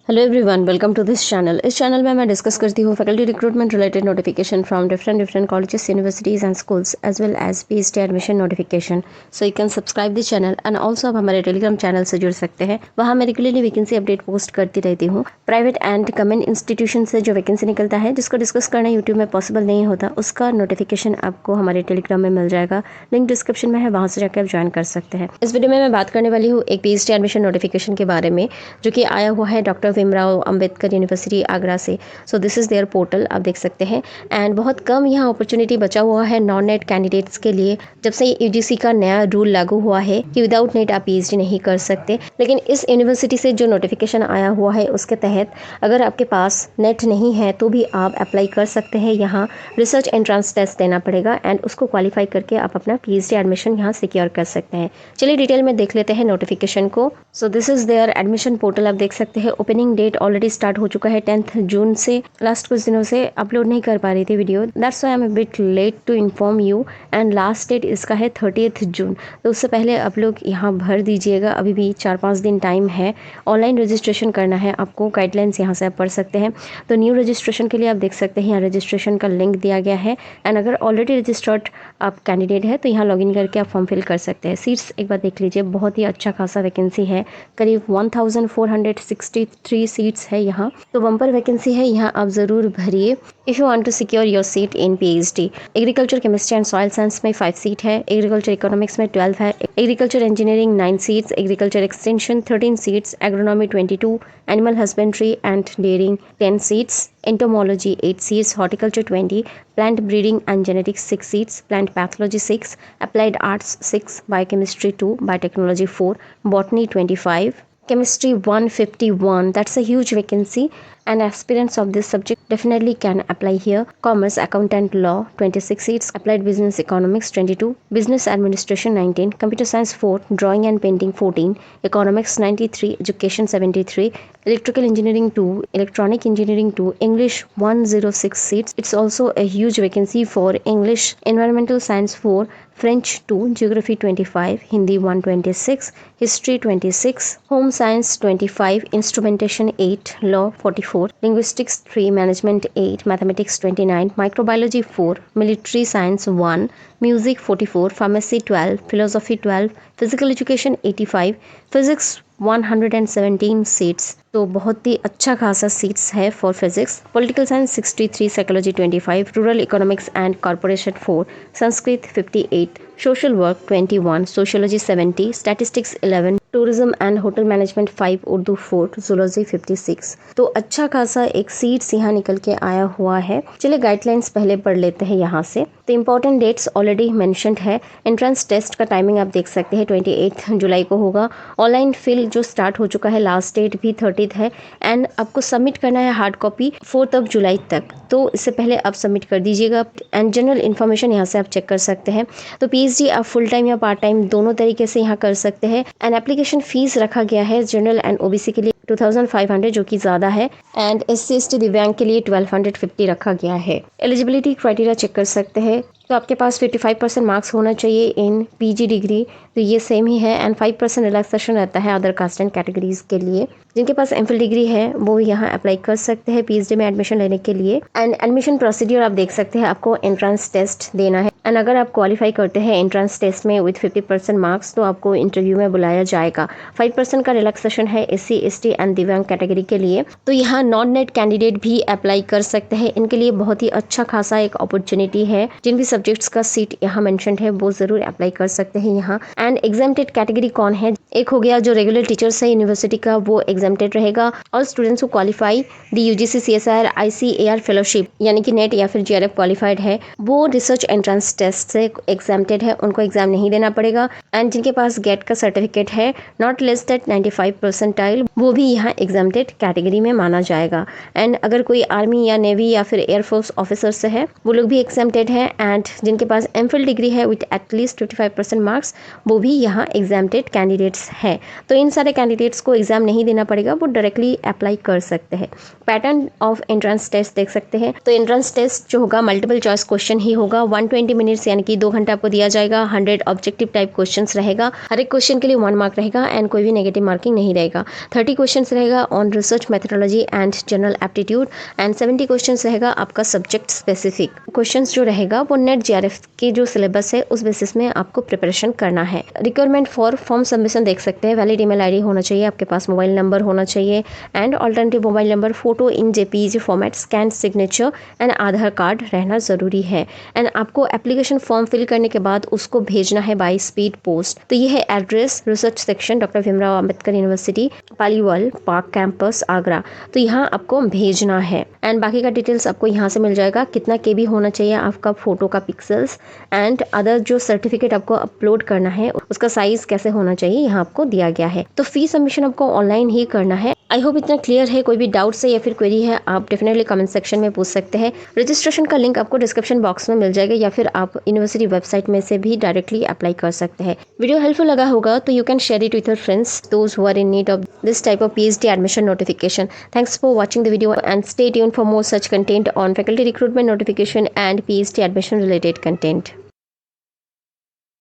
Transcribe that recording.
Hello everyone, welcome to this channel. इस channel में मैं डिस्कस करती हूँ faculty recruitment related notification from different colleges, universities and schools as well as PhD admission notification. So you can subscribe this channel and also आप हमारे Telegram channel से जुड़ सकते हैं। वहाँ मैं रेगुलरली वैकेंसी अपडेट पोस्ट करती रहती हूँ। प्राइवेट एंड गवर्नमेंट इंस्टीट्यूशन से जो वैकेंसी निकलता है जिसको डिस्कस करना यूट्यूब में पॉसिबल नहीं होता, उसका नोटिफिकेशन आपको हमारे टेलीग्राम में मिल जाएगा। लिंक डिस्क्रिप्शन में है, वहाँ से जाकर आप ज्वाइन कर सकते हैं। इस वीडियो में मैं बात करने वाली हूँ एक पीएचडी एडमिशन नोटिफिकेशन के बारे में, जो कि आया हुआ है डॉक्टर भीमराव अंबेडकर यूनिवर्सिटी आगरा से। So this is their portal, आप देख सकते हैं। एंड बहुत कम यहाँ अपॉर्चुनिटी बचा हुआ है नॉन नेट कैंडिडेट्स के लिए, जब से यूजीसी का नया रूल लागू हुआ है कि विदाउट नेट आप पीएचडी नहीं कर सकते। लेकिन इस यूनिवर्सिटी से जो नोटिफिकेशन आया हुआ है उसके तहत अगर आपके पास नेट नहीं है तो भी आप अप्लाई कर सकते हैं। यहाँ रिसर्च एंट्रेंस टेस्ट देना पड़ेगा एंड उसको क्वालिफाई करके आप अपना पीएचडी एडमिशन यहाँ सिक्योर कर सकते हैं। चलिए डिटेल में देख लेते हैं नोटिफिकेशन को। सो this is there admission portal, आप देख सकते हैं। ओपनिंग डेट ऑलरेडी स्टार्ट हो चुका है 10 जून से। लास्ट कुछ दिनों से अपलोड नहीं कर पा रही थी video, that's why I am a bit late to inform you. And last date इसका है 30 जून, तो उससे पहले आप लोग यहाँ भर दीजिएगा। अभी भी 4-5 दिन टाइम है। ऑनलाइन रजिस्ट्रेशन करना है आपको, गाइडलाइंस यहाँ से आप पढ़ सकते हैं। तो न्यू रजिस्ट्रेशन के लिए आप देख सकते हैं यहाँ रजिस्ट्रेशन का लिंक दिया गया है। एंड अगर ऑलरेडी रजिस्टर्ड आप कैंडिडेट है तो यहाँ लॉगिन करके आप फॉर्म फिल कर सकते हैं। सीट्स एक बार देख लीजिए, बहुत ही अच्छा खासा वैकेंसी है। करीब 1463 सीट्स है यहाँ, तो बम्पर वैकेंसी है। यहाँ आप ज़रूर भरिए if you want to secure your seat in PhD. Agriculture, chemistry and soil science में 5 सीट है। एग्रीकल्चर इकोनॉमिक्स में 12 है। Agriculture engineering 9 seats. Agriculture extension 13 seats. Agronomy 22। Animal husbandry and dairying 10 seats. Entomology 8 seats, horticulture 20, plant breeding and genetics 6 seats, plant pathology 6, applied arts 6, biochemistry 2, biotechnology 4, botany 25, chemistry 151. That's a huge vacancy and aspirants of this subject definitely can apply here. Commerce, accountant, law 26 seats, applied business economics 22, business administration 19, computer science 4, drawing and painting 14, economics 93, education 73, electrical engineering 2, electronic engineering 2, English 106 seats. It's also a huge vacancy for English, environmental science 4, French 2, geography 25, Hindi 126, history 26, home science 25, instrumentation 8, law 44, linguistics 3, management 8, mathematics 29, microbiology 4, military science 1, music 44, pharmacy 12, philosophy 12, physical education 85, physics 117 seats. तो बहुत ही अच्छा खासा seats है for physics. Political science 63, psychology 25, rural economics and corporation 4, Sanskrit 58, social work 21, sociology 70, statistics 11, tourism and hotel management 5, Urdu 4, zoology 56। तो अच्छा खासा एक seats यहाँ निकल के आया हुआ है। चलिए गाइडलाइंस पहले पढ़ लेते हैं यहाँ से। तो इंपॉर्टेंट डेट्स ऑलरेडी मेंशन्ड है। एंट्रेंस टेस्ट का टाइमिंग आप देख सकते हैं 28 जुलाई को होगा। ऑनलाइन फिल जो स्टार्ट हो चुका है, लास्ट डेट भी 30 है। एंड आपको सबमिट करना है हार्ड कॉपी 4 जुलाई तक, तो इससे पहले आप सबमिट कर दीजिएगा। एंड जनरल इन्फॉर्मेशन यहाँ से आप चेक कर सकते हैं। तो पीएचडी आप फुल टाइम या पार्ट टाइम दोनों तरीके से यहाँ कर सकते हैं। एंड एप्लीकेशन फीस रखा गया है जनरल एंड ओबीसी के लिए 2500, जो कि ज़्यादा है। एंड एससी एसटी दिव्यांग के लिए 1250 रखा गया है। एलिजिबिलिटी क्राइटेरिया चेक कर सकते हैं। तो आपके पास 55% मार्क्स होना चाहिए इन पीजी डिग्री, तो ये सेम ही है। एंड 5% रिलैक्सेशन रहता है अदर कास्ट एंड कैटेगरीज के लिए। जिनके पास एमफिल डिग्री है वो यहाँ अप्लाई कर सकते हैं पीएचडी में एडमिशन लेने के लिए। एंड एडमिशन प्रोसीड्यूर आप देख सकते हैं, आपको एंट्रेंस टेस्ट देना है। एंड अगर आप क्वालिफाई करते हैं एंट्रेंस टेस्ट में विद 50% मार्क्स तो आपको इंटरव्यू में बुलाया जाएगा। 5% का रिलैक्सेशन है एससी एसटी एंड दिव्यांग कैटेगरी के लिए। तो यहाँ नॉन नेट कैंडिडेट भी अप्लाई कर सकते हैं। इनके लिए बहुत ही अच्छा खासा एक अपॉर्चुनिटी है। जिन भी सब्जेक्ट्स का सीट यहाँ मेंशन्ड है वो जरूर अप्लाई कर सकते हैं यहाँ। एंड एग्जाम्प्टेड कैटेगरी कौन है? एक हो गया जो रेगुलर टीचर्स है यूनिवर्सिटी का, वो एग्जाम्प्टेड रहेगा। और students who qualify the UGC CSIR ICAR fellowship यानी कि नेट या फिर जीआरएफ क्वालिफाइड है, वो रिसर्च एंट्रेंस टेस्ट से एग्जाम्प्टेड है, उनको एग्जाम नहीं देना पड़ेगा। एंड जिनके पास गेट का सर्टिफिकेट है नॉट लेस दैट 95 परसेंटाइल, वो भी यहाँ एग्जाम्प्टेड कैटेगरी में माना जाएगा। एंड अगर कोई आर्मी या नेवी या फिर एयरफोर्स ऑफिसर से है वो लोग भी एग्जाम्प्टेड है। एंड जिनके पास एमफिल डिग्री है विथ एटलीस्ट 55% मार्क्स, वो भी यहाँ एग्जामटेड कैंडिडेट्स हैं। तो इन सारे कैंडिडेट्स को एग्जाम नहीं देना पड़ेगा, वो डायरेक्टली अप्लाई कर सकते हैं। पैटर्न ऑफ एंट्रेंस टेस्ट देख सकते हैं। तो एंट्रेंस टेस्ट जो होगा मल्टीपल चॉइस क्वेश्चन ही होगा। 120 मिनट्स यानी कि 2 घंटा आपको दिया जाएगा। 100 ऑब्जेक्टिव टाइप क्वेश्चंस रहेगा। हर एक क्वेश्चन के लिए 1 मार्क रहेगा एंड कोई भी नेगेटिव मार्किंग नहीं रहेगा। 30 क्वेश्चंस रहेगा on research methodology and general aptitude and 70 questions रहेगा आपका सब्जेक्ट स्पेसिफिक। क्वेश्चंस जो रहेगा वो नेट जेआरएफ के जो सिलेबस है उस बेसिस में आपको प्रिपरेशन करना है। रिक्वायरमेंट फॉर फॉर्म सबमिशन देख सकते हैं। वैलिड ईमेल आईडी होना चाहिए, आपके पास मोबाइल नंबर होना चाहिए and alternative mobile number, photo in JPEG format, scan signature and Aadhaar card रहना ज़रूरी है। एंड आपको एप्लीकेशन फॉर्म फिल करने के बाद उसको भेजना है बाय स्पीड पोस्ट। तो ये है address, research section, doctor Bhimrao Ambedkar university, Paliwal park campus, Agra. तो यहाँ आपको भेजना है एंड बाकी का डिटेल्स आपको यहाँ से मिल जाएगा। कितना केबी होना चाहिए आपका फोटो का पिक्सल्स एंड अदर जो सर्टिफिकेट आपको अपलोड करना है उसका साइज कैसे होना चाहिए यहाँ आपको दिया गया है। तो फी सबमिशन आपको ऑनलाइन ही करना है। आई होप इतना क्लियर है। कोई भी डाउट्स है या फिर क्वेरी है आप डेफिनेटली कमेंट सेक्शन में पूछ सकते हैं। रजिस्ट्रेशन का लिंक आपको डिस्क्रिप्शन बॉक्स में मिल जाएगा या फिर आप यूनिवर्सिटी वेबसाइट में से भी डायरेक्टली अप्लाई कर सकते हैं। वीडियो हेल्पफुल लगा होगा तो you can share it with your friends, those who are in need of this type of PhD admission notification. Thanks for watching the video and stay tuned for more such content on faculty recruitment notification and PhD admission related content.